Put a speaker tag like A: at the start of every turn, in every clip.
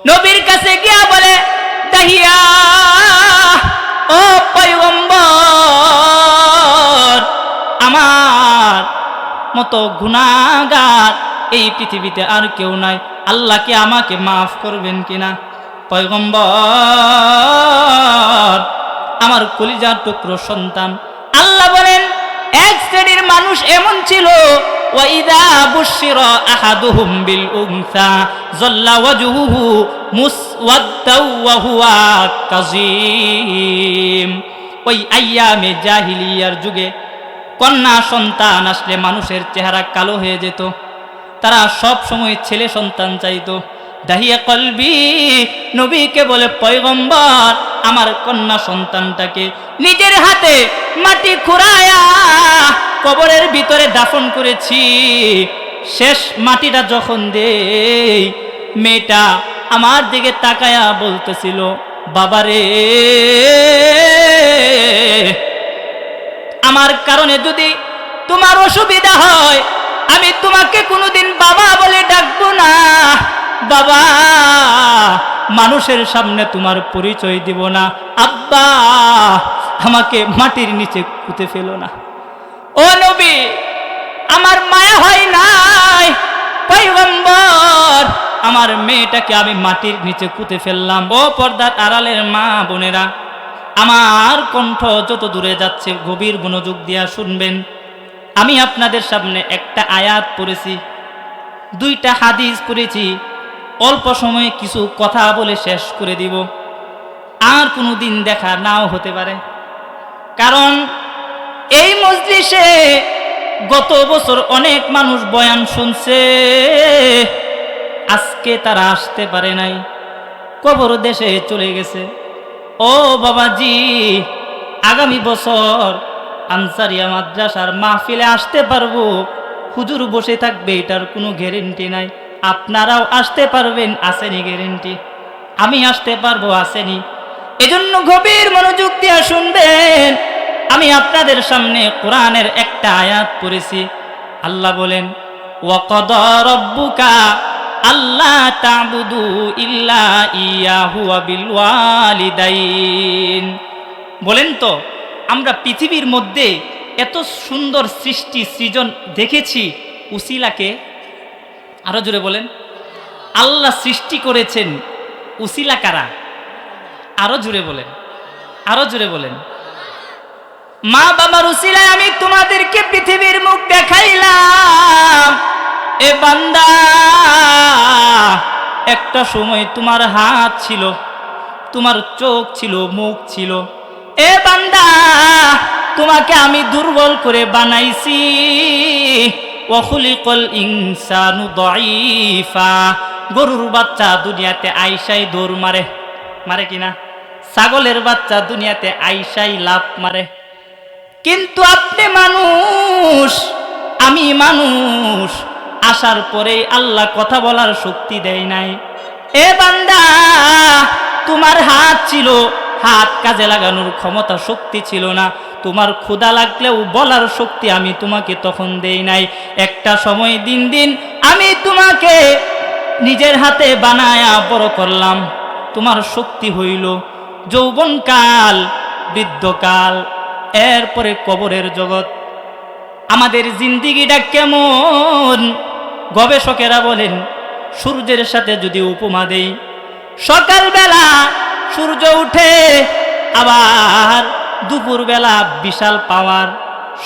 A: নবীর কাছে গিয়া বলে, দাহিয়া ও পয়গম্বর, আমার মতো গুনাহগার এই পৃথিবীতে আর কেউ নাই, আল্লাহ কি আমাকে মাফ করবেন কিনা? পয়গম্বর, আমার কলিজার টুকরো সন্তান, আল্লাহ বলেন এক শ্রেণীর মানুষ এমন ছিল, ওয়াইদা বুশিরা আহাদুহুম বিল উনসা যাল্লা ওয়াজহুহু মুসওয়াদ্দাও ওয়া হুয়া কাযীম। ওই আইয়ামে জাহিলিয়ার যুগে কন্যা সন্তান আসলে মানুষের চেহারা কালো হয়ে যেত, তারা সব সময় ছেলে সন্তান চাইতো। দাহিয়া কলবি নবীকে বলে, পয়গম্বর, আমার কন্যা সন্তানটাকে নিজের হাতে মাটি খুঁড়ায়া কবরের ভিতরে দাফন করেছি। শেষ মাটিটা যখন দেই, মেয়েটা আমার দিকে তাকায়া বলতেছিল, বাবারে, আমার কারণে যদি তোমার অসুবিধা হয়, আমি তোমাকে কোনোদিন বাবা বলে ডাকবো না, বাবা, মানুষের সামনে তোমার পরিচয় দিব না, আব্বা, আমাকে মাটির নিচে পুঁতে ফেলো না। ও নবী, আমার মায়া হয় নাই, পয়গম্বর, আমার মেয়েটাকে আমি মাটির নিচে পুঁতে ফেললাম। ও পর্দার আড়ালের মা বোনেরা, আমার কণ্ঠ যত দূরে যাচ্ছে গভীর মনোযোগ দিয়া শুনবেন। আমি আপনাদের সামনে একটা আয়াত পড়েছি, দুইটা হাদিস পড়েছি, অল্প সময়ে কিছু কথা বলে শেষ করে দিব। আর কোনো দিন দেখা নাও হতে পারে, কারণ এই মজলিসে গত বছর অনেক মানুষ বয়ান শুনছে, আজকে তারা আসতে পারে নাই, কবর দেশে চলে গেছে। ও বাবাজি, আগামী বছর আনসারিয়া মাদ্রাসার মাহফিলে আসতে পারবো, হুজুর বসে থাকবে, এটার কোনো গ্যারেন্টি নাই। আপনারাও আসতে পারবেন, আসেনি গ্যারেন্টি। আমি আসতে পারবো, আসেনি। এজন্য গভীর মনোযোগ দিয়ে শুনবেন। আমি আপনাদের সামনে কোরআনের একটা আয়াত পড়েছি। আল্লাহ বলেন, ওয়াকাদা রাব্বুকা আল্লা তা'বুদু ইল্লা ইয়াহু ওয়া বিল ওয়ালিদাইন। বলেন তো, আমরা পৃথিবীর মধ্যে এত সুন্দর সৃষ্টি সৃজন দেখেছি, উসিলাকে? আরো জোরে বলেন। আল্লাহ সৃষ্টি করেছেন, উসিলা কারা? আরো জোরে বলেন, আরো জোরে বলেন। মা বাবার উসিলায় আমি তোমাদেরকে পৃথিবীর মুখ দেখাইলাম। এ বান্দা, একটা সময় তোমার হাত ছিল, তোমার চোখ ছিল, মুখ ছিল। এ বান্দা, তোমাকে আমি দুর্বল করে বানাইছি। ওয়া খুলিকাল ইনসানু দাঈফা। গরুর বাচ্চা দুনিয়াতে আইসাই দৌড় মারে, মারে কিনা? ছাগলের বাচ্চা দুনিয়াতে আইসাই লাফ মারে। কিন্তু আপনি মানুষ, আমি মানুষ, আসার পরেই আল্লাহ কথা বলার শক্তি দেয় নাই। এ বান্দা, তোমার হাত ছিল, হাত কাজে লাগানোর ক্ষমতা শক্তি ছিল না। তোমার ক্ষুধা লাগলেও বলার শক্তি আমি তোমাকে তখন দেই নাই। একটা সময় দিন দিন আমি তোমাকে নিজের হাতে বানায়া বড় করলাম। তোমার শক্তি হইল যৌবনকাল, বৃদ্ধকাল, এরপরে কবরের জগৎ। আমাদের জিন্দিগিটা কেমন? গবেষকেরা বলেন, সূর্যের সাথে যদি উপমা দেই, সকালবেলা সূর্য উঠে, আবার দুপুরবেলা বিশাল পাওয়ার,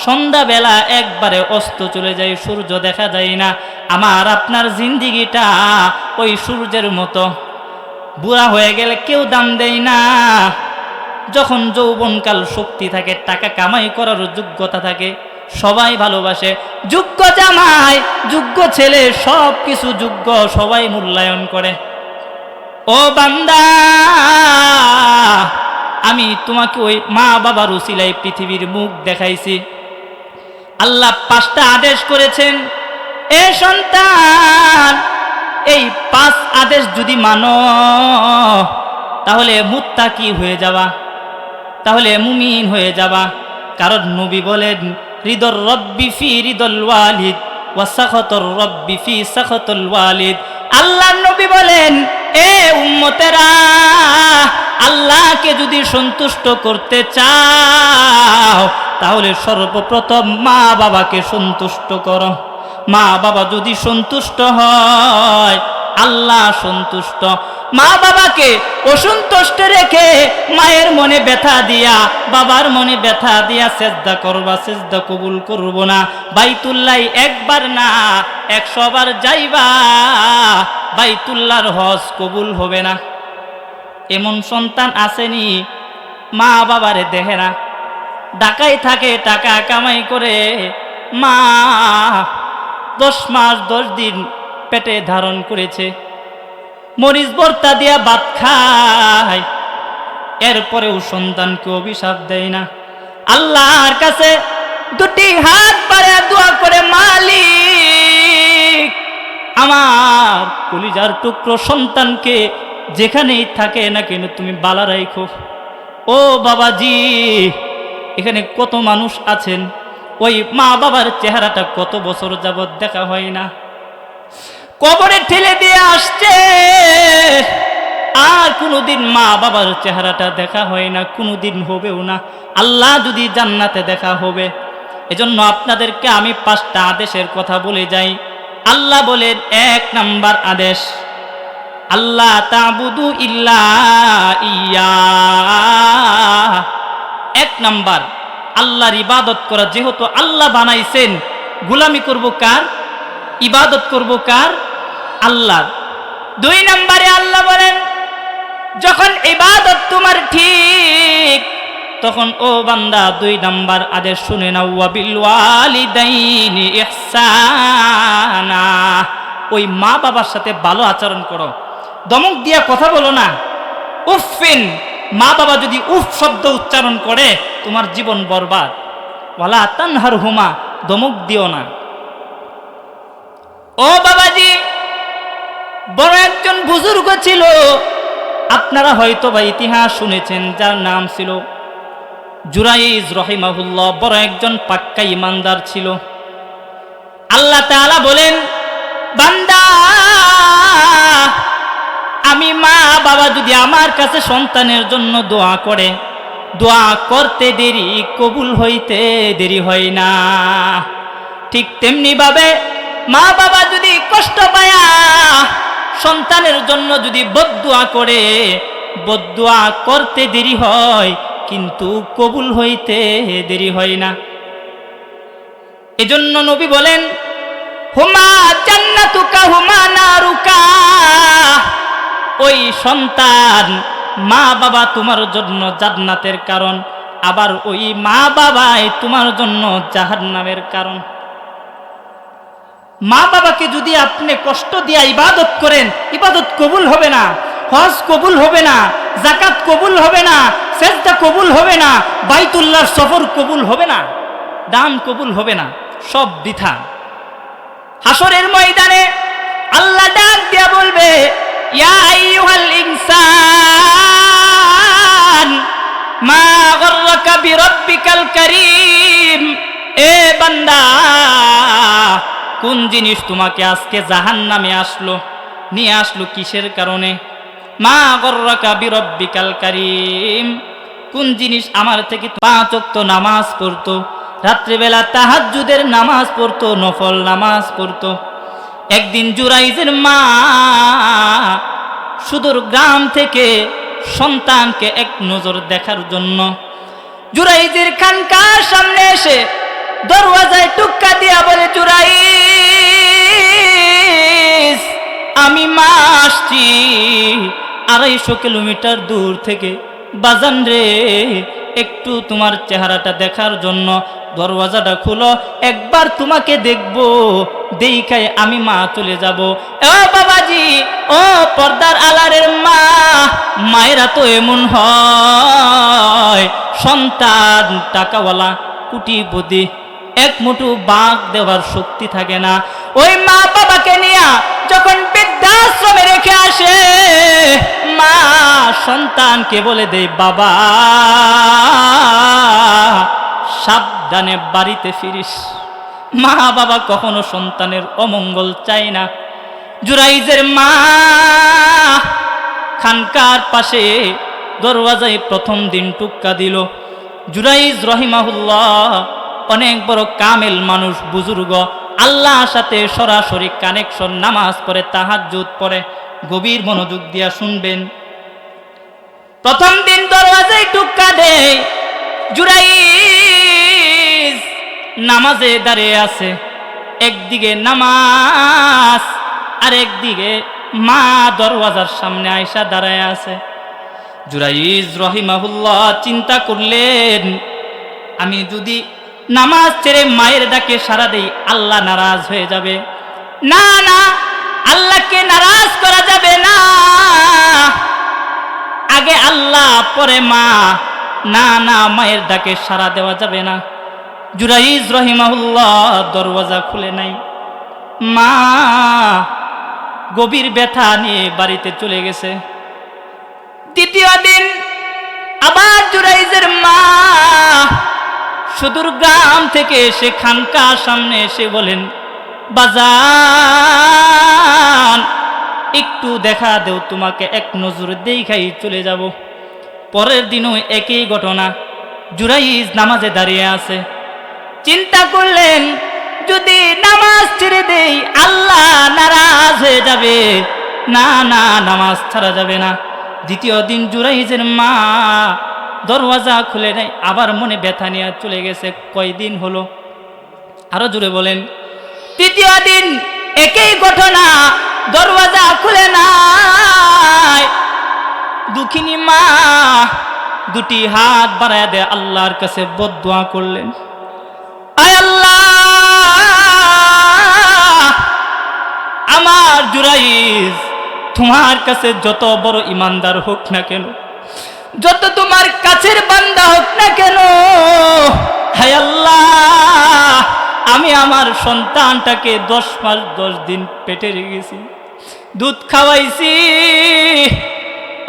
A: সন্ধ্যাবেলা একবারে অস্ত চলে যায়, সূর্য দেখা যায় না। আমার আপনার জিন্দিগিটা ওই সূর্যের মতো। বুড়া হয়ে গেলে কেউ দাম দেয় না। যখন যৌবনকাল শক্তি থাকে, টাকা কামাই করার যোগ্যতা থাকে, সবাই ভালোবাসে। যোগ্য জামাই, যোগ্য ছেলে, সব কিছু যোগ্য, সবাই মূল্যায়ন করে। ও বান্দা, আমি তোমাকে ওই মা বাবার উসিলায় পৃথিবীর মুখ দেখাইছি। আল্লাহ 5টা আদেশ করেছেন। এ সন্তান, এই 5 আদেশ যদি মানো, তাহলে মুত্তাকি হয়ে যাবা, তাহলে মুমিন হয়ে যাবা। কারণ নবী বলেন, রিদর রব্বি ফি রিদল ওয়ালিদ ওয়া সাখাতুর রব্বি ফি সাখাতুল ওয়ালিদ। আল্লাহর নবী বলেন, এ উম্মতেরা, আল্লাহকে যদি সন্তুষ্ট করতে চাও তাহলে সর্বপ্রথম মা বাবাকে সন্তুষ্ট করো। মা বাবা যদি সন্তুষ্ট হয় আল্লাহ সন্তুষ্ট। মা বাবাকে অসন্তুষ্ট রেখে মায়ের মনে ব্যথা দিয়া বাবার মনে ব্যথা দিয়া সেজদা করবা, সেজদা কবুল করব না। বাইতুল্লাহ একবার না 100 বার যাইবা, বাইতুল্লাহর হজ কবুল হবে না। এমন সন্তান আসেনি মা বাবারে দেখে না, ঢাকায় থাকে, টাকা কামাই করে, মা 10 মাস 10 দিন পেটে ধারণ করেছে, মরিচ ভর্তা দিয়া ভাত খায়, এরপরেও সন্তানকে অভিশাপ দেয় না। আল্লাহর কাছে 2টি হাত বাড়িয়ে দোয়া করে, মালিক আমার কলিজার টুকরো সন্তানকে যেখানেই থাকে না কেন তুমি বালা রাখো। ও বাবাজি, এখানে কত মানুষ আছেন ওই মা বাবার চেহারাটা কত বছর যাবৎ দেখা হয় না, কবরে ঠেলে দিয়ে আসছে, আর কোনোদিন মা বাবার চেহারাটা দেখা হয় না, কোনোদিন হবেও না। আল্লাহ যদি জান্নাতে দেখা হবে। এজন্য আপনাদেরকে আমি 5টা আদেশের কথা বলে যাই। আল্লাহ বলেন 1 নাম্বার আদেশ, আল্লাহ তা'বুদু ইল্লা ইয়া। 1 নাম্বার আল্লাহর ইবাদত করা। যেহেতু আল্লাহ বানাইছেন, গোলামি করব কার? ইবাদত করব কার? আল্লাহর। 2 নম্বরে আল্লাহ বলেন, যখন ইবাদত তোমার ঠিক তখন ও বান্দা 2 নাম্বার আদেশ শুনে নাও, ওয়া বিল ওয়ালিদাইনি ইহসানা। ওই মা বাবার সাথে ভালো আচরণ করো, দমক দিয়া কথা বলো না। উফিন, মা বাবা যদি উফ শব্দ উচ্চারণ করে তোমার জীবন বরবাদ। ওয়ালা তানহারহুমা, দমক দিও না। ও বাবাজি, বড় একজন বুজুর্গ ছিল, আপনারা হয়তো বা ইতিহাস শুনেছেন, যার নাম ছিল জুরাইজ রহিমাহুল্লাহ। বড় একজন পাক্কা ইমানদার ছিল। আল্লাহ তাআলা বলেন, বান্দা আমি মা বাবা যদি আমার কাছে সন্তানের জন্য দোয়া করে, দোয়া করতে দেরি, কবুল হইতে দেরি হয় না। ঠিক তেমনি ভাবে মা বাবা যদি কষ্ট পায়া সন্তানের জন্য যদি বদদুয়া করে, বদদুয়া করতে দেরি হয় কিন্তু কবুল হইতে দেরি হয় না। এজন্য নবী বলেন, হুমা জান্নাতুকা হুমা নারুকা। ওই সন্তান মা বাবা তোমার জন্য জান্নাতের কারণ, আবার ওই মা বাবাই তোমার জন্য জাহান্নামের কারণ। মা বাবাকে যদি আপনি কষ্ট দিয়ে ইবাদত করেন, ইবাদত কবুল হবে না, হজ কবুল হবে না, যাকাত কবুল হবে না, সেজদা কবুল হবে না, বাইতুল্লাহর সফর কবুল হবে না, দান কবুল হবে না, সব বৃথা। হাসরের ময়দানে আল্লাহ ডাক দিয়া বলবে, ইয়া আইয়ুহাল ইনসান মা গররাকা বিরাব্বিকাল কারীম। এ বান্দা, কোন জিনিস তোমাকে আজকে জাহান্নামে নিয়ে আসলো কিসের কারণে? মা গররাকা বিরাব্বিকাল কারীম। কোন জিনিস আমার থেকে 5 ওয়াক্ত নামাজ পড়তো, রাত্রিবেলা তাহাজ্জুদের নামাজ পড়তো, নফল নামাজ পড়তো। একদিন জুরাইজের মা সুদূর গ্রাম থেকে সন্তানকে এক নজর দেখার জন্য জুরাইজের খানকার সামনে এসে দরওয়াজায় টুক্কা দিয়া বলে, জুরাইজ, আমি মা আসছি 250 কিলোমিটার দূর থেকে, বাজান রে একটু তোমার চেহারাটা দেখার জন্য দরওয়াজাটা খুলো, একবার তোমাকে দেখবো, দেখায় আমি মা চলে যাব। ও বাবাজি, ও পর্দার আলারের মা, মায়েরা তো এমন হয়, সন্তান টাকাওয়ালা কুটিপতি, এক মুঠো বাঘ দেওয়ার শক্তি থাকে না। ওই মা বাবাকে নিয়ে যখন বৃদ্ধাশ্রমে রেখে আসে, মা সন্তানকে বলে দেয়, বাবা সাবধানে বাড়িতে ফিরিস। মা বাবা কখনো সন্তানের অমঙ্গল চায় না। জুরাইজের মা খানকার পাশে দরওয়াজায় প্রথম দিন টুক্কা দিল। জুরাইজ রহিমাহুল্লাহ অনেক বড় কামেল মানুষ, বুজুর্গ, আল্লাহর সাথে সরাসরি কানেকশন, নামাজ পড়ে, তাহাজ্জুদ পড়ে। গভীর মনোযোগ দিয়া শুনবেন। প্রথম দিন দরওয়াজায় টুক্কা দেয়। জুরাইজ নামাজে দাঁড়িয়ে আছে, একদিকে নামাজ আর একদিকে মা দরওয়াজার সামনে আয়েশা দাঁড়ায় আছে। জুরাইজ রহিমাহুল্লাহ চিন্তা করলেন, আমি যদি নামাজ ছেড়ে মায়ের ডাকে সাড়া দেই আল্লাহ নারাজ হয়ে যাবে। না না, আল্লাহকে নারাজ করা যাবে না, আগে আল্লাহ পরে মা। না না, মায়ের ডাকে সাড়া দেওয়া যাবে না। জুরাইজ রহিমাহুল্লাহ দরওয়াজা খুলে নাই। মা গভীর ব্যথা নিয়ে বাড়িতে চলে গেছে। দ্বিতীয় দিন আবার জুরাইজের মা সুদূর গ্রাম থেকে এসে খানকার সামনে এসে বলেন, বাজান একটু দেখা দেও, তোমাকে এক নজর দেখাই চলে যাব। পরের দিনও একই ঘটনা। জুরাইজ নামাজে দাঁড়িয়ে আছে। চিন্তা করলেন, যদি নামাজ ছেড়ে দেই আল্লাহ নারাজ হয়ে যাবে। না না, নামাজ ছাড়া যাবে না। দ্বিতীয় দিন জুরাইজের মা দরওয়াজা খুলে নেয়, আবার মনে ব্যথা নিয়ে চলে গেছে। কয়দিন হলো? আরো জোরে বলেন। তৃতীয় দিন একই ঘটনা, দরওয়াজা খুলে নাই। দুঃখিনী মা দুটি হাত বাড়ায় দেয়, আল্লাহর কাছে বদদুয়া করলেন, আয় আল্লাহ, আমার জুরাইজ তোমার কাছে যত বড় ইমানদার হোক না কেন, যত তোমার কাছের বান্দা হোক না কেন, হায় আল্লাহ, আমি আমার সন্তানটাকে 10 মাস 10 দিন পেটে রেখেছি, দুধ খাওয়াইছি।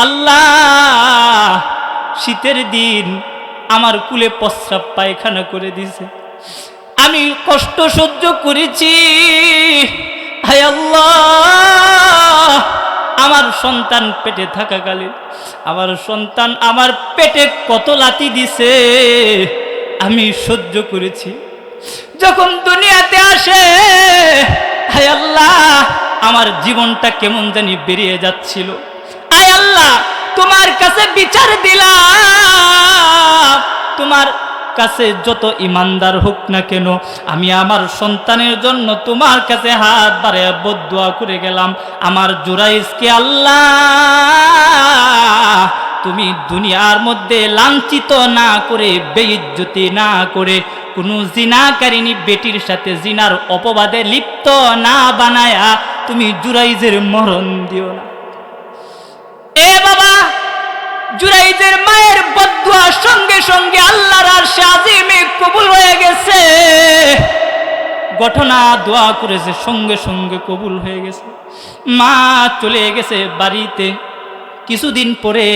A: আল্লাহ শীতের দিন আমার কুলে প্রস্রাব পায়খানা করে দিছে, আমি কষ্ট সহ্য করেছি। হায় আল্লাহ, আমার সন্তান পেটে থাকাকালীন আমার সন্তান আমার পেটে কত লাথি দিছে আমি সহ্য করেছি। যখন দুনিয়াতে আসে, হায় আল্লাহ, আমার জীবনটা কেমন জানি বেরিয়ে যাচ্ছিল। আয় আল্লাহ, তোমার কাছে বিচার দিলাম, তোমার কাছে যত ইমানদার হোক না কেন, আমি আমার সন্তানের জন্য তোমার কাছে হাত বাড়িয়ে বদদুয়া করে গেলাম। আমার জুরাইজকে আল্লাহ তুমি দুনিয়ার মধ্যে লাঞ্ছিত না করে, বেইজ্জতি না করে, কোনো জিনাকারিনী বেটির সাথে জিনার অপবাদে লিপ্ত না বানায়া তুমি জুরাইজের মরণ দিও না। এ বাবা, জুরাইজের মায়ের বদদুয়ার সঙ্গে সঙ্গে আল্লাহর আরশে আজিমে কবুল হয়ে গেছে। ঘটনা দোয়া করেছে, সঙ্গে সঙ্গে কবুল হয়ে গেছে। মা চলে গেছে বাড়িতে। কিছুদিন পরে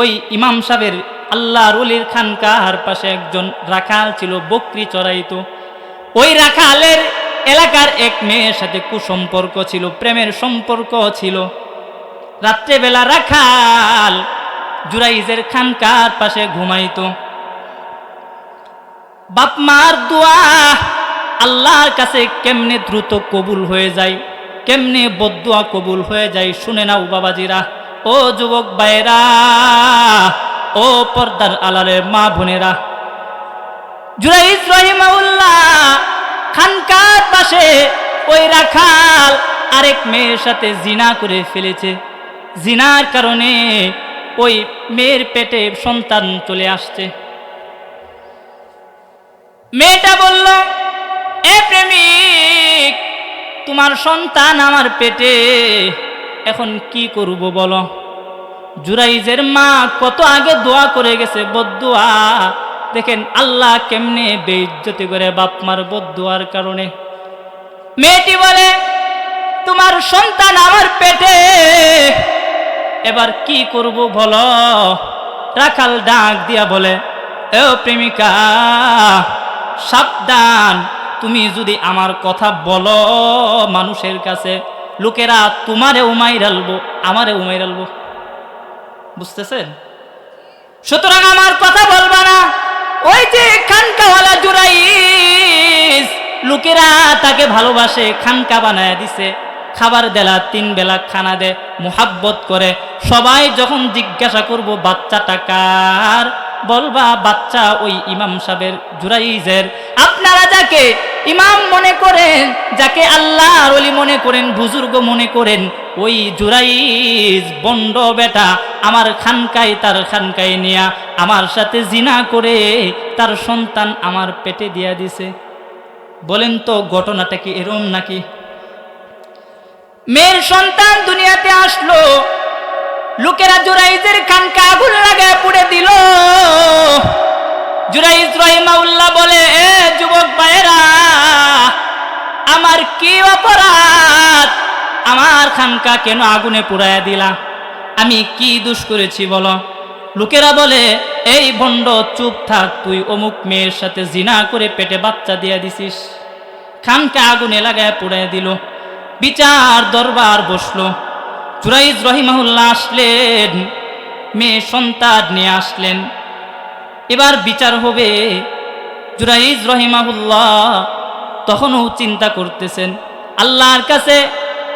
A: ওই ইমাম সাহেবের আল্লাহর ওলির খানকার পাশে একজন রাখাল ছিল, বকরি চড়াইতো। ওই রাখালের এলাকার এক মেয়ের সাথে কুসম্পর্ক ছিল, প্রেমের সম্পর্ক ছিল। রাত্রেবেলা রাখাল জুরাইজের খানকার পাশে ঘুমাইতো। বাপ মার দোয়া আল্লাহর কাছে কেমনে দ্রুত কবুল হয়ে যায়, কেমনে বদদুয়া কবুল হয়ে যায়, শুনে নাও বাবাজিরা, ও যুবক ভাইরা, ও পর্দার আলালের মা বোনেরা। জুরাইজ রহিমাহুল্লাহ খানকার পাশে ওই রাখাল আরেক মেয়ের সাথে জিনা করে ফেলেছে। জিনার কারণে ওই মেয়ের পেটে সন্তান চলে আসছে। মেয়েটা বলল, এ প্রেমিক, তোমার সন্তান আমার পেটে, এখন কি করব বলো? জুরাইজের মা কত আগে দোয়া করে গেছে, বদদুয়া। দেখেন আল্লাহ কেমনে বেইজ্জতি করে বাপ মার বদদুয়ার কারণে। মেয়েটি বলে, তোমার সন্তান আমার পেটে, এবার কি করব বলো? রাখাল ডাক দিয়া বলে, ও প্রেমিকা, সাবধান, তুমি যদি আমার কথা বলো মানুষের কাছে, লোকেরা তোমারে উমাইর আলবো, আমারে উমাইর আলবো। বুঝতেছেন? সুতরাং আমার কথা বলবা না। ওই যে খানকাওয়ালা জুরাইজ, লোকেরা তাকে ভালোবাসে, খানকা বানায় দিছে, খাবার দেলা 3 বেলা খানা দে, মোহাব্বত করে। সবাই যখন জিজ্ঞাসা করব বাচ্চাটা কার, বলবা বাচ্চা ওই ইমাম সাহেবের, জুরাইজের। আপনারা যাকে ইমাম মনে করেন, যাকে আল্লাহর ওলি মনে করেন, বুজুর্গ মনে করেন, ওই জুরাইজ বন্ড বেটা আমার খানকায়, তার খানকায় নিয়া আমার সাথে জিনা করে তার সন্তান আমার পেটে দিয়া দিছে। বলেন তো ঘটনাটা কি এরকম নাকি? মেয়ের সন্তান দুনিয়াতে আসলো, লোকেরা জুরাইজের খানকা আগুন লাগায় পুড়ে দিল। জুরাইজ রাহিমাহুল্লাহ বলে, এ যুবক ভাইয়েরা, আমার কি অপরাধ? আমার খানকা কেন আগুনে পুড়াইয়া দিলা? আমি কি দোষ করেছি বলো? লোকেরা বলে, এই ভণ্ড চুপ থাক, তুই অমুক মেয়ের সাথে জিনা করে পেটে বাচ্চা দিয়া দিছিস। খানকা আগুনে লাগায় পুড়াইয়া দিল। বিচার দরবার বসলো। জুরাইজ রাহিমাহুল্লাহ আসলেন, মেয়ে সন্তান নিয়ে আসলেন। এবার বিচার হবে। জুরাইজ রাহিমাহুল্লাহ তখনও চিন্তা করতেছেন, আল্লাহর কাছে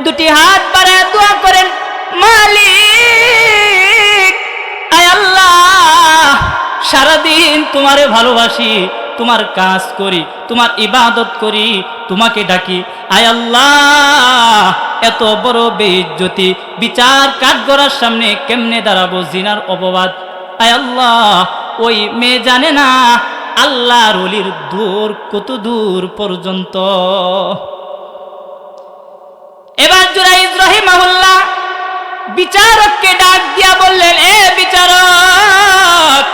A: 2টি হাত বাড়ায় দোয়া করেন, মালিক, আয় আল্লাহ, সারাদিন তোমারে ভালোবাসি, তোমার কাজ করি, তোমার ইবাদত করি, তোমাকে ডাকি। আয় আল্লাহ, এত বড় বেইজ্জতি বিচার কাঠগড়ার সামনে কেমনে দাঁড়াবো? জিনার অপবাদ। আয় আল্লাহ, ওই মেয়ে জানে না আল্লাহর ওলির দূর কত দূর পর্যন্ত। এবার জুরাইজ রাহিমাহুল্লাহ বিচারককে ডাক দিয়া বললেন, এ বিচারক,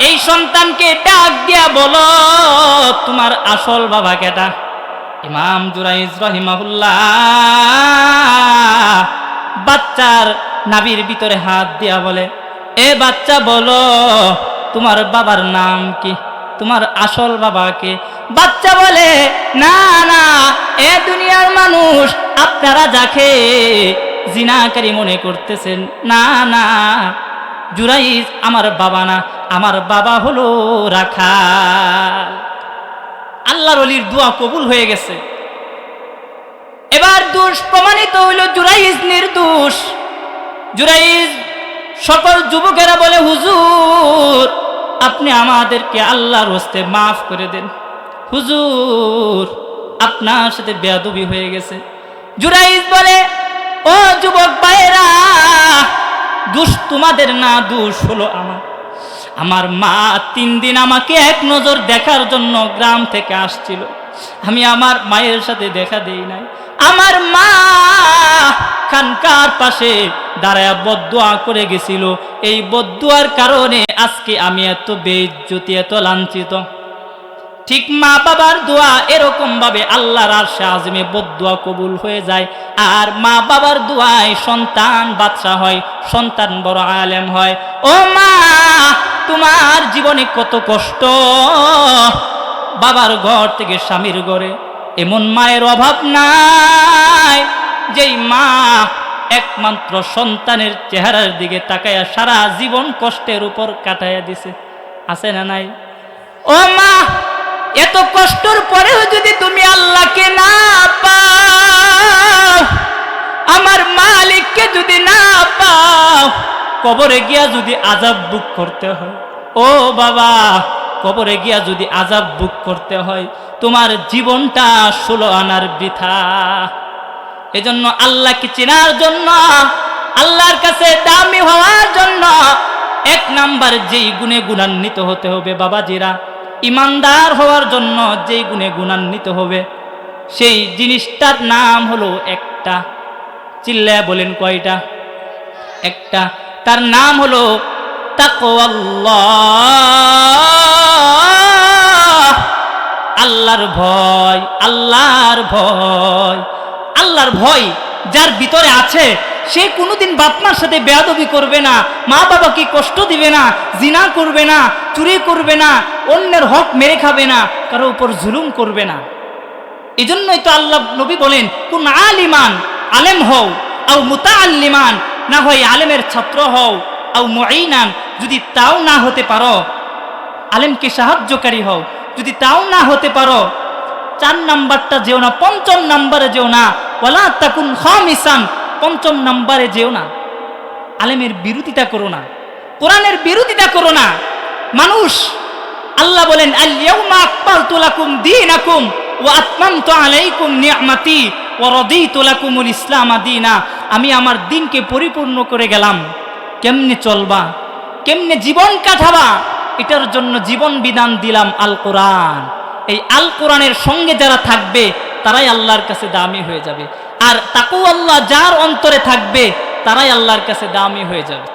A: এই সন্তানকে ডাক দিয়া বলো তোমার আসল বাবা কেটা? ইমাম জুরাইজ রাহিমাহুল্লাহ বাচ্চার নাভির ভিতরে হাত দিয়া বলে, এ বাচ্চা বলো তোমার বাবার নাম কি, তোমার আসল বাবাকে? বাচ্চা বলে, না না, এ দুনিয়ার মানুষ, আপনারা যাকে জিনাকারী মনে করতেছেন, না না, জুরাইজ আমার বাবা না, আমার বাবা হলো রাখাল। আল্লাহর ওলির দোয়া কবুল হয়ে গেছে। এবার দোষ প্রমাণিত হইল, জুরাইজ নির্দোষ। জুরাইজ সকল যুবকেরা বলে, হুজুর, আপনি আমাদেরকে আল্লাহর হস্তে মাফ করে দেন, হুজুর, আপনার সাথে বেয়াদবি হয়ে গেছে। জুরাইজ বলে, ও যুবক ভাইয়েরা, দোষ তোমাদের না, দোষ হলো আমার। আমার মা 3 দিন আমাকে এক নজর দেখার জন্য গ্রাম থেকে আসছিল, আমি আমার মায়ের সাথে দেখা দেই নাই। আমার মা খানকার পাশে দাঁড়ায় বদদুয়া করে গেছিল, এই বদদুয়ার কারণে আজকে আমি এত বেইজ্জতি, এত লাঞ্ছিত। ঠিক মা বাবার দোয়া এরকম ভাবে আল্লাহর আরশে আযমে বদদুয়া কবুল হয়ে যায়। আর মা বাবার দোয়ায় সন্তান বাদশা হয়, সন্তান বড় আলেম হয়। ও মা, তোমার জীবনে কত কষ্ট, বাবার ঘর থেকে স্বামীর ঘরে, এমন মায়ের অভাব নাই যেই মা একমাত্র সন্তানের চেহারার দিকে তাকায়া সারা জীবন কষ্টের উপর কাটাইয়া দিছে। আছে না নাই? ও মা, এত কষ্টের পরেও যদি তুমি আল্লাহকে না পাও, আমার মালিককে যদি না পাও, কবরে গিয়া যদি আযাব বুক করতে হয়, ও বাবা, কবরে গিয়া যদি আযাব বুক করতে হয়, তোমার জীবনটা 16 আনার বৃথা। এজন্য আল্লাহকে চেনার জন্য, আল্লাহর কাছে দামি হওয়ার জন্য 1 নাম্বার যেই গুণে গুণান্বিত হতে হবে বাবাজিরা, ইমানদার হওয়ার জন্য যেই গুণে গুণান্বিত হবে, সেই জিনিসটার নাম হলো একটা। চিল্লায়া বলেন কয়টা? একটা। তার নাম হলো তাকওয়াল্লাহ, আল্লাহর ভয়। আল্লাহর ভয়, আল্লাহর ভয় যার ভিতরে আছে, সে কোনোদিন বাপমার সাথে বেয়াদবি করবে না, মা বাবাকে কষ্ট দিবে না, জিনা করবে না, চুরি করবে না, অন্যের হক মেরে খাবে না, কারো উপর জুলুম করবে না। এজন্যই তো আল্লাহ নবী বলেন, কোন আলিমান, আলেম হও, আও মুতাআল্লিমান, না হয় আলেমের ছাত্র হও, আও মুঈনান, যদি তাও না হতে পারো, আলেমকে সাহায্যকারী হও, যদি তাও না হতে পারো, 4 নাম্বারটা যেও না, 5ম নাম্বারে যেও না, ওয়ালা তাকুন খামিসান, 5ম নাম্বারে যেও না। আলেমের বিরোধিতা করো না, কোরআনের বিরোধিতা করো না। মানুষ, আল্লাহ বলেন আল-ইয়াউমা আকমালতু লাকুম দীনাকুম ওয়া আতমামতু আলাইকুম নি'মাতি ওয়া রাদিতু লাকুমুল ইসলাম দীনা। আমি আমার দিনকে পরিপূর্ণ করে গেলাম। কেমনে চলবা, কেমনে জীবন কাটাবা, এটার জন্য জীবন বিধান দিলাম আল কোরআন। এই আল কোরআনের সঙ্গে যারা থাকবে তারাই আল্লাহর কাছে দামি হয়ে যাবে। আর তাকওয়াল্লাহ যার অন্তরে থাকবে তারাই আল্লাহর কাছে দামি হয়ে যাবে।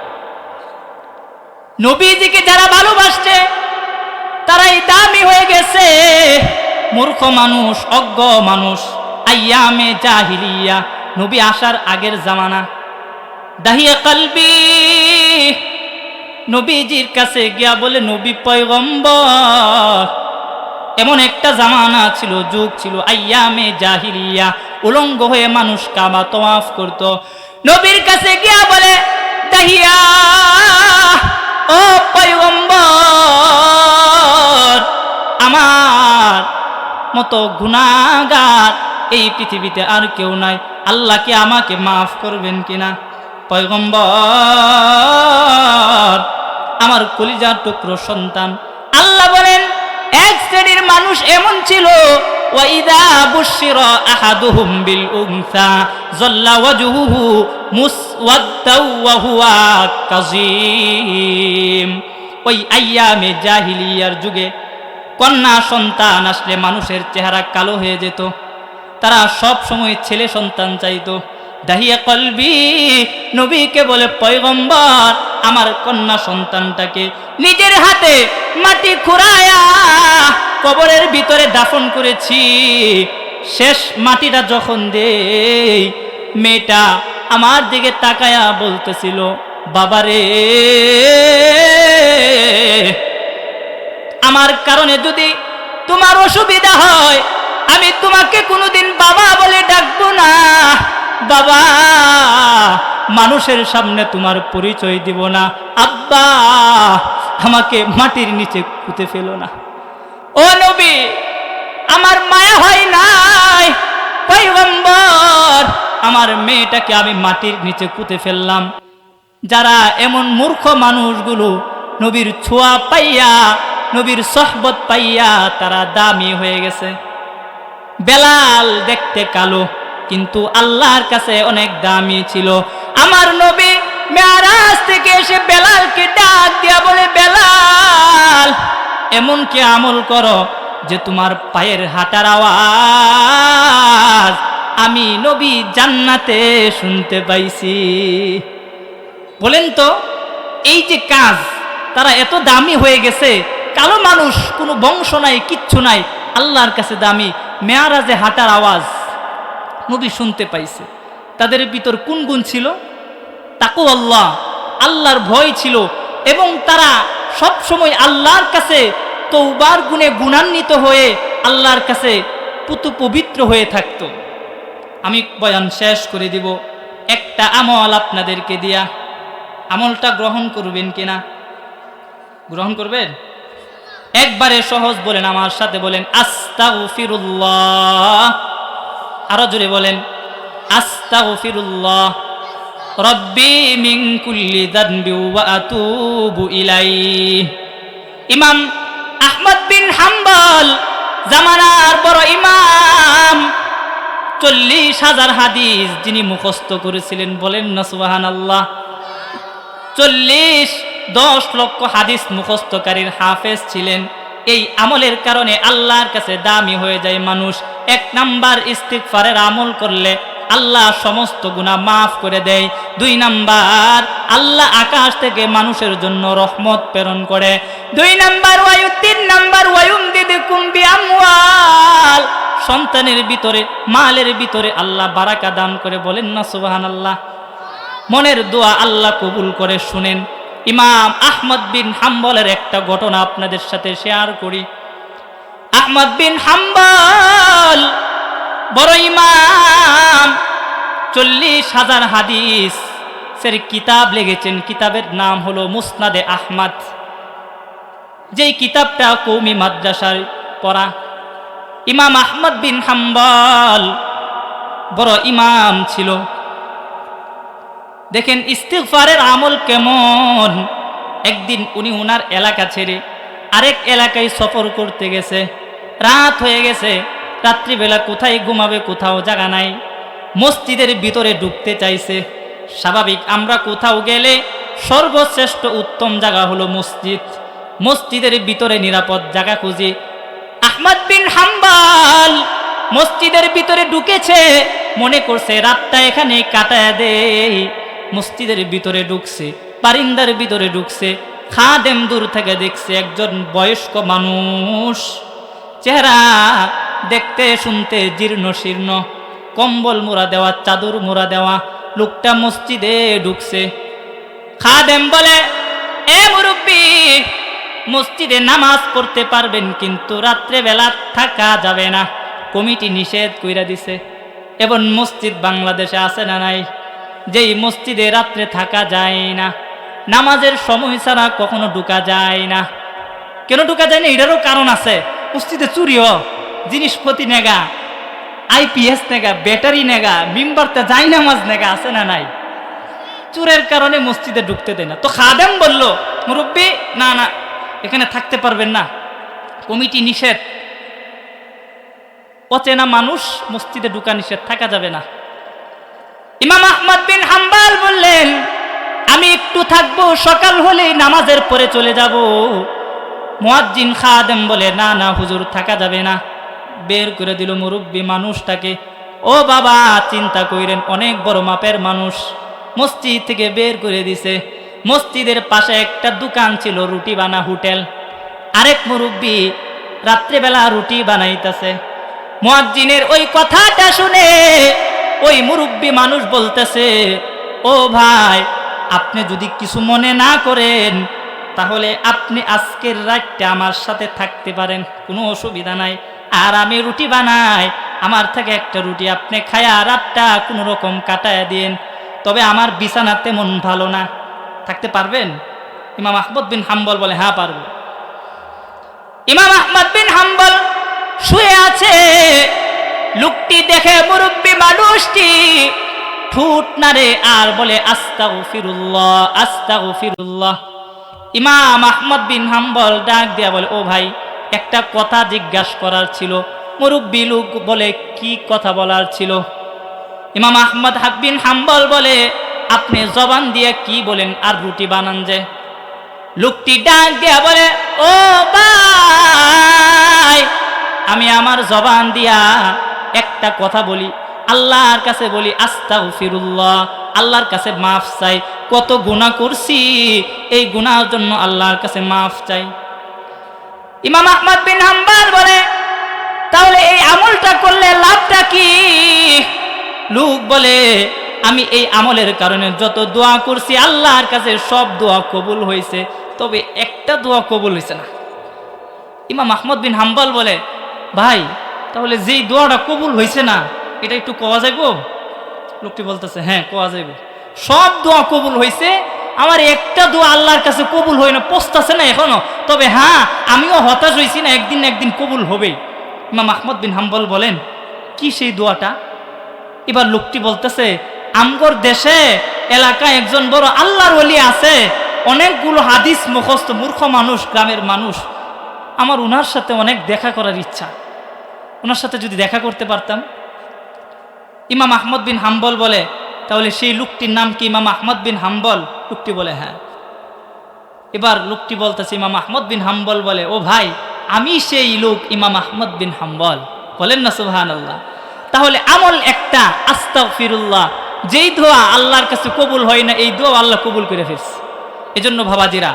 A: নবীজিকে যারা ভালোবাসছে তারাই দামি হয়ে গেছে। মূর্খ মানুষ, অজ্ঞ মানুষ, আইয়ামে জাহিলিয়া, নবী আসার আগের জামানা, দাহিয়া কলবি, নবীজির কাছে গিয়া বলে নবী পয়গম্বর। এমন একটা জামানা ছিল, যুগ ছিল, আইয়ামে জাহিলিয়া, উলঙ্গ হয়ে মানুষ কাবা তওয়াফ করত। নবীর কাছে গিয়া বলে দাহিয়া, ও পয়গম্বর, আমার মতো গুনাহগার এই পৃথিবীতে আর কেউ নাই, আল্লাহ কি আমাকে মাফ করবেন কিনা? পয়গম্বর, আমার কলিজার টুকরো সন্তান, আল্লাহ বলেন এক শ্রেণীর মানুষ এমন ছিল, ওয়াইদা বুশিরা আহাদুহুম বিল উনসা যাল্লা ওয়াজহুহু মুসওয়াদ্দাও ওয়া হুয়া কাযীম। ওই আইয়ামে জাহিলিয়ার যুগে কন্যা সন্তান আসলে মানুষের চেহারা কালো হয়ে যেত, তারা সব সময় ছেলে সন্তান চাইতো। দাহিয়া কলবি নবীকে বলে পয়গম্বর, আমার কন্যা সন্তানটাকে নিজের হাতে মাটি খুঁড়ায়া কবরের ভিতরে দাফন করেছি। শেষ মাটিটা যখন দেই, মেয়েটা আমার দিকে তাকায়া বলতেছিল, বাবারে, আমার কারণে যদি তোমার অসুবিধা হয় আমি তোমাকে কোনোদিন বাবা বলে ডাকবো না, বাবা, মানুষের সামনে তোমার পরিচয় দিব না, আব্বা, আমাকে মাটির নিচে পুঁতে ফেলো না। ও নবী, আমার মায়া হয় নাই, পয়গম্বর, আমার মেয়েটাকে আমি মাটির নিচে পুঁতে ফেললাম। যারা এমন মূর্খ মানুষগুলো নবীর ছোঁয়া পাইয়া, নবীর সোহবত পাইয়া তারা দামি হয়ে গেছে। বেলাল দেখতে কালো কিন্তু আল্লাহর কাছে অনেক দামি ছিল। আমার নবী মেরাজ থেকে এসে বেলালকে ডাক দিয়া বলে, বেলাল, এমন কি আমল করো যে তোমার পায়ের হাঁটার আওয়াজ আমি নবী জান্নাতে শুনতে পাইছি? বলেন তো, এই যে কাজ, তারা এত দামি হয়ে গেছে, কালো মানুষ, কোনো বংশ নাই, কিচ্ছু নাই, আল্লাহর কাছে দামি। মেরাজে হাঁটার আওয়াজ নবী শুনতে পাইছে। তাদের ভিতর কোন গুণ ছিল? তাকওয়াল্লাহ, আল্লাহর ভয় ছিল, এবং তারা সব সময় আল্লাহর কাছে তওবার গুণে গুণান্বিত হয়ে আল্লাহর কাছে পবিত্র হয়ে থাকত। আমি বয়ান শেষ করে দিব একটা আমল আপনাদেরকে দিয়া। আমলটা গ্রহণ করবেন কিনা? গ্রহণ করবেন? একবারে সহজ বলেন, আমার সাথে বলেন, আস্তাগফিরুল্লাহ। আরো জোরে বলেন, আস্তাগফিরুল্লাহ রব্বি মিন কুল্লি যানবি ওয়া আতুবু ইলাইহি। ইমাম আহমদ বিন হাম্বল, জামানার বড় ইমাম, 40,000 হাদিস যিনি মুখস্থ করেছিলেন, বলেন না সুবহানাল্লাহ। 10 লক্ষ হাদিস মুখস্থকারীর হাফেজ ছিলেন। এই আমলের কারণে আল্লাহর কাছে দামি হয়ে যায় মানুষ। 1 নাম্বার, ইস্তিগফারের আমল করলে আল্লাহ সমস্ত গুনাহ মাফ করে দেয়। 2 নাম্বার, আল্লাহ আকাশ থেকে মানুষের জন্য রহমত প্রেরণ করে। 2 নাম্বার, 3 নাম্বার, ওয়ায়ুমদিদুকুম বিআমওয়াল, সন্তানের ভিতরে, মালের ভিতরে আল্লাহ বারাকা দান করে, বলেন না সুবহানাল্লাহ। মনের দোয়া আল্লাহ কবুল করে। শুনেন, ইমাম আহমদ বিন হাম্বলের একটা ঘটনা আপনাদের সাথে শেয়ার করি। আহমদ বিন হাম্বল বড় ইমাম, 40,000 হাদিস হাদিসের কিতাব লিখেছেন, কিতাবের নাম হলো মুসনাদে আহমদ। যেই কিতাবটা কওমি মাদ্রাসায় পড়া। ইমাম আহমদ বিন হাম্বল বড় ইমাম ছিল। দেখেন ইস্তিগফারের আমল কেমন। একদিন উনি ওনার এলাকা ছেড়ে আরেক এলাকায় সফর করতে গেছে। রাত হয়ে গেছে, রাত্রিবেলা কোথায় ঘুমাবে, কোথাও জায়গা নাই। মসজিদের ভিতরে ঢুকতে চাইছে। স্বাভাবিক, আমরা কোথাও গেলে সর্বশ্রেষ্ঠ উত্তম জায়গা হলো মসজিদ। মসজিদের ভিতরে নিরাপদ জায়গা খুঁজি। আহমদ বিন হাম্বল মসজিদের ভিতরে ঢুকেছে, মনে করছে রাতটা এখানে কাটায় দেই। মসজিদের ভিতরে ঢুকছে, বারিন্দার ভিতরে ঢুকছে, খাদেম দূর থেকে দেখছে একজন বয়স্ক মানুষ, চেহারা দেখতে শুনতে জীর্ণ শীর্ণ, কম্বল মোড়া দেওয়া, চাদর মোড়া দেওয়া। লোকটা মসজিদে ঢুকছে। খাদেম বলে, এ মুরব্বি, মসজিদে নামাজ পড়তে পারবেন, কিন্তু রাত্রে বেলা থাকা যাবে না, কমিটি নিষেধ কইরা দিছে। এবং মসজিদ বাংলাদেশে আছে না নাই, যেই মসজিদে রাত্রে থাকা যায় না, নামাজের সময় ছাড়া কখনো ঢুকা যায় না। কেন ঢুকা যায় না? এটারও কারণ আছে। মসজিদে চুরিও, জিনিসপত্র নেগা, আইপিএস নেগা, ব্যাটারি নেগা, মিম্বারতে যাই নামাজ নেগা, আছে না নাই? চুরের কারণে মসজিদে ঢুকতে দেয় না। তো খাদেম বলল, মুরব্বি, না না, এখানে থাকতে পারবেন না, কমিটি নিষেধ, অচেনা মানুষ, মসজিদে ঢুকা নিষেধ, থাকা যাবে না। ইমাম আহমদ বিন হাম্বল বললেন, আমি একটু থাকবো, সকাল হলেই নামাজের পরে চলে যাব। মুয়াজ্জিন খাদেম বলে, না না হুজুর, থাকা যাবে না। বের করে দিল মুরব্বী মানুষটাকে। ও বাবা, চিন্তা কইরেন, অনেক বড় মাপের মানুষ। মসজিদ থেকে বের করে দিছে। মসজিদের পাশে একটা দোকান ছিল, রুটি বানা হোটেল। আরেক মুরব্বী রাত্রিবেলা রুটি বানাইতেছে। মুয়াজ্জিনের ওই কথাটা শুনে ওই মুরব্বী মানুষ বলতেছে, ও ভাই, আপনি যদি কিছু মনে না করেন, তাহলে আপনি আজকের রাতটা আমার সাথে থাকতে পারেন, কোনো অসুবিধা নাই। আর আমি রুটি বানাই, আমার থেকে একটা রুটি আপনি খায়া রাতটা কোনো রকম কাটায় দিন। তবে আমার বিছানা তেমন ভালো না, থাকতে পারবেন? ইমাম আহমদ বিন হাম্বল বলে, হ্যাঁ পারবো। ইমাম আহমদ বিন হাম্বল শুয়ে আছে। লোকটি দেখে মুরব্বী মানুষটি ঠুট নাড়ে আর বলে, আস্তাগফিরুল্লাহ, আস্তাগফিরুল্লাহ। ইমাম আহমদ বিন হাম্বল ডাক দিয়া বলে, ও ভাই, একটা কথা জিজ্ঞাসা করার ছিল। মুরব্বী লোক বলে, কি কথা বলার ছিল? ইমাম আহমদ বিন হাম্বল বলে, আপনি জবান দিয়ে কি বলেন আর রুটি বানান যে? লোকটি ডাক দিয়া বলে, ও ভাই, আমি আমার জবান দিয়া একটা কথা বলি, আল্লাহর কাছে বলি আস্তাগফিরুল্লাহ, আল্লাহর কাছে মাফ চাই। কত গুনাহ করছি, এই গুনাহের জন্য আল্লাহর কাছে মাফ চাই। ইমাম আহমদ বিন হাম্বল বলে, তাহলে এই আমলটা করলে লাভটা কি? লোক বলে, আমি এই আমলের কারণে যত দোয়া করছি আল্লাহর কাছে সব দোয়া কবুল হয়েছে, তবে একটা দোয়া কবুল হয়েছে না। ইমাম আহমদ বিন হাম্বল বলে, ভাই, তাহলে যেই দোয়াটা কবুল হয়েছে না, এটা একটু কোয়া যাইব? লোকটি বলতেছে, হ্যাঁ কোয়া যাইব। সব দোয়া কবুল হয়েছে, আমার একটা দোয়া আল্লাহর কাছে কবুল হয় না, পস্তাছে না এখনো, তবে হ্যাঁ আমিও হতাশ হয়েছি না, একদিন না একদিন কবুল হবেই। ইমাম আহমদ বিন হাম্বল বলেন, কি সেই দোয়াটা? এবার লোকটি বলতেছে, আমগর দেশে এলাকায় একজন বড় আল্লাহর ওলি আছে, অনেকগুলো হাদিস মুখস্থ, মূর্খ মানুষ, গ্রামের মানুষ, আমার ওনার সাথে অনেক দেখা করার ইচ্ছা, ওনার সাথে যদি দেখা করতে পারতাম। ইমাম আহমদ বিন হাম্বল বলে, তাহলে সেই লোকটির নাম কি ইমাম আহমদ বিন হাম্বল? লোকটি বলে, হ্যাঁ। এবার লোকটি বলতেছে, ইমাম আহমদ বিন হাম্বল বলে, ও ভাই, আমি সেই লোক ইমাম আহমদ বিন হাম্বল। বলেন না সুবহানাল্লাহ। তাহলে আমল একটা, আস্তাগফিরুল্লাহ, যেই দোয়া আল্লাহর কাছে কবুল হয় না, এই দোয়া আল্লাহ কবুল করে ফেলছে। এজন্য বাবাজিরা,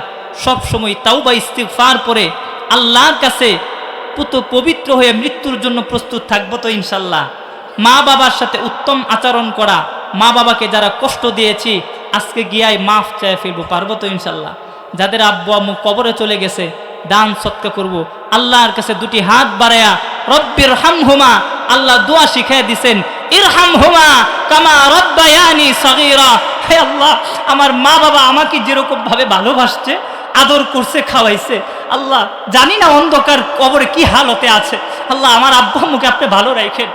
A: সব সময় তাওবা ইস্তিগফার পরে আল্লাহর কাছে পবিত্র হয়ে মৃত্যুর জন্য প্রস্তুত থাকবো তো ইনশাল্লাহ। মা বাবার সাথে উত্তম আচরণ করা, মা বাবাকে যারা কষ্ট দিয়েছি আজকে গিয়াই মাফ চায় ফেলবো, পারবো তো ইনশাল্লাহ। যাদের আব্বু আম্মু কবরে চলে গেছে, দান সৎকা করব। আল্লাহর কাছে দুটি হাত বাড়ায়া রব্বির হামহুমা, আল্লাহ দোয়া শিখাই দিছেন, ইরহামহুমা কামা রব্বায়ানি সগীরা, হে আল্লাহ, আমার মা বাবা আমাকে যেরকম ভাবে ভালোবাসছে, আদর করছে, খাওয়াইছে, আল্লাহ জানি না অন্ধকার কবরে কি হালতে আছে, আল্লাহ আমার আব্বা আম্মুকে আপনি ভালো রাখেন।